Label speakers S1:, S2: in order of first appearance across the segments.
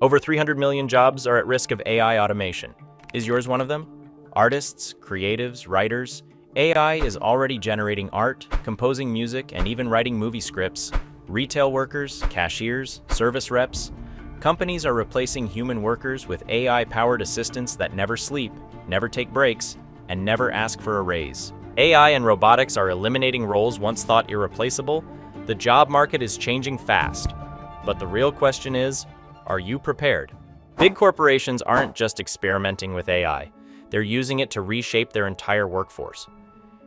S1: Over 300 million jobs are at risk of AI automation. Is yours one of them? Artists, creatives, writers. AI is already generating art, composing music, and even writing movie scripts. Retail workers, cashiers, service reps. Companies are replacing human workers with AI-powered assistants that never sleep, never take breaks, and never ask for a raise. AI and robotics are eliminating roles once thought irreplaceable. The job market is changing fast. But the real question is, are you prepared? Big corporations aren't just experimenting with AI. They're using it to reshape their entire workforce.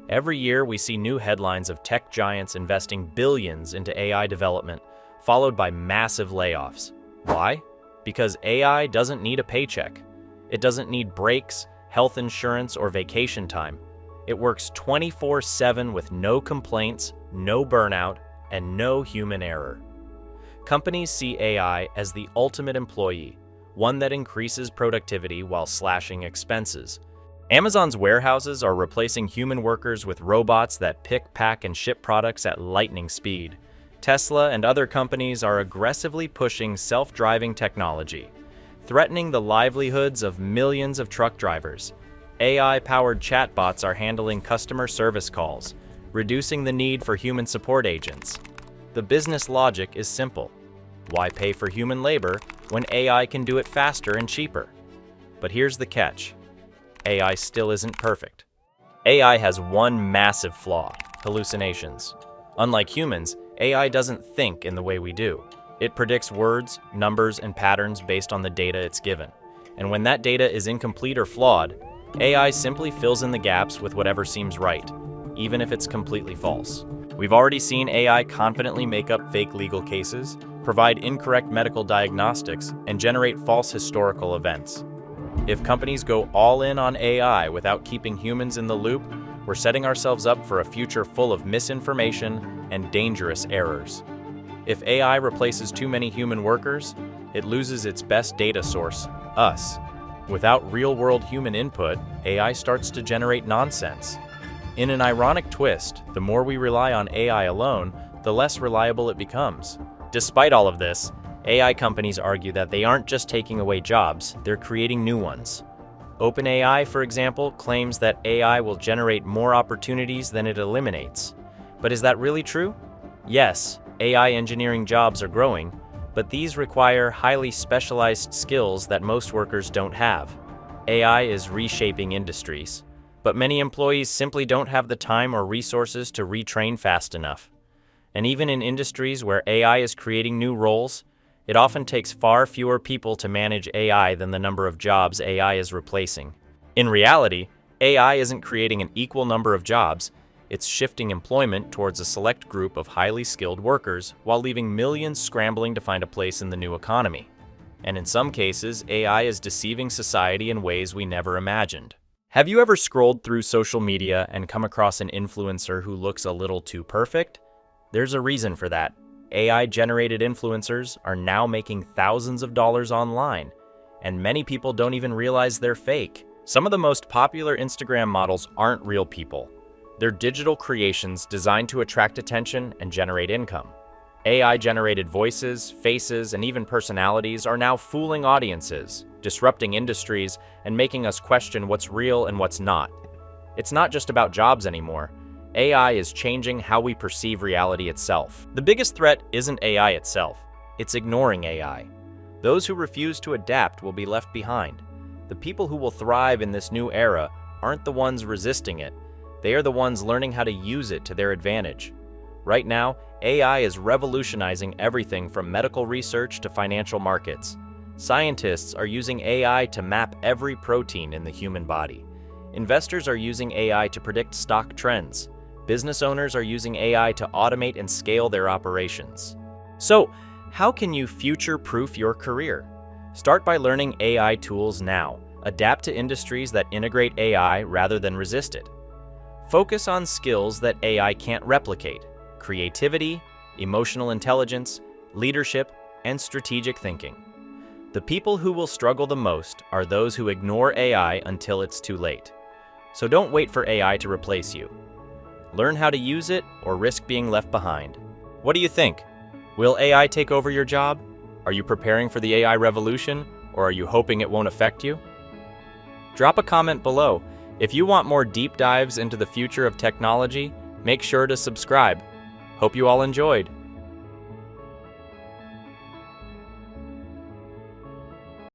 S1: Every year, we see new headlines of tech giants investing billions into AI development, followed by massive layoffs. Why? Because AI doesn't need a paycheck. It doesn't need breaks, health insurance, or vacation time. It works 24/7 with no complaints, no burnout, and no human error. Companies see AI as the ultimate employee, one that increases productivity while slashing expenses. Amazon's warehouses are replacing human workers with robots that pick, pack, and ship products at lightning speed. Tesla and other companies are aggressively pushing self-driving technology, threatening the livelihoods of millions of truck drivers. AI-powered chatbots are handling customer service calls, reducing the need for human support agents. The business logic is simple. Why pay for human labor when AI can do it faster and cheaper? But here's the catch. AI still isn't perfect. AI has one massive flaw: hallucinations. Unlike humans, AI doesn't think in the way we do. It predicts words, numbers, and patterns based on the data it's given. And when that data is incomplete or flawed, AI simply fills in the gaps with whatever seems right, even if it's completely false. We've already seen AI confidently make up fake legal cases, provide incorrect medical diagnostics, and generate false historical events. If companies go all in on AI without keeping humans in the loop, we're setting ourselves up for a future full of misinformation and dangerous errors. If AI replaces too many human workers, it loses its best data source, us. Without real-world human input, AI starts to generate nonsense. In an ironic twist, the more we rely on AI alone, the less reliable it becomes. Despite all of this, AI companies argue that they aren't just taking away jobs, they're creating new ones. OpenAI, for example, claims that AI will generate more opportunities than it eliminates. But is that really true? Yes, AI engineering jobs are growing, but these require highly specialized skills that most workers don't have. AI is reshaping industries, but many employees simply don't have the time or resources to retrain fast enough. And even in industries where AI is creating new roles, it often takes far fewer people to manage AI than the number of jobs AI is replacing. In reality, AI isn't creating an equal number of jobs, it's shifting employment towards a select group of highly skilled workers while leaving millions scrambling to find a place in the new economy. And in some cases, AI is deceiving society in ways we never imagined. Have you ever scrolled through social media and come across an influencer who looks a little too perfect? There's a reason for that. AI-generated influencers are now making thousands of dollars online, and many people don't even realize they're fake. Some of the most popular Instagram models aren't real people. They're digital creations designed to attract attention and generate income. AI-generated voices, faces, and even personalities are now fooling audiences, disrupting industries, and making us question what's real and what's not. It's not just about jobs anymore. AI is changing how we perceive reality itself. The biggest threat isn't AI itself, it's ignoring AI. Those who refuse to adapt will be left behind. The people who will thrive in this new era aren't the ones resisting it, they are the ones learning how to use it to their advantage. Right now, AI is revolutionizing everything from medical research to financial markets. Scientists are using AI to map every protein in the human body. Investors are using AI to predict stock trends. Business owners are using AI to automate and scale their operations. So, how can you future-proof your career? Start by learning AI tools now. Adapt to industries that integrate AI rather than resist it. Focus on skills that AI can't replicate: creativity, emotional intelligence, leadership, and strategic thinking. The people who will struggle the most are those who ignore AI until it's too late. So don't wait for AI to replace you. Learn how to use it or risk being left behind. What do you think? Will AI take over your job? Are you preparing for the AI revolution, or are you hoping it won't affect you? Drop a comment below. If you want more deep dives into the future of technology, make sure to subscribe. Hope you all enjoyed.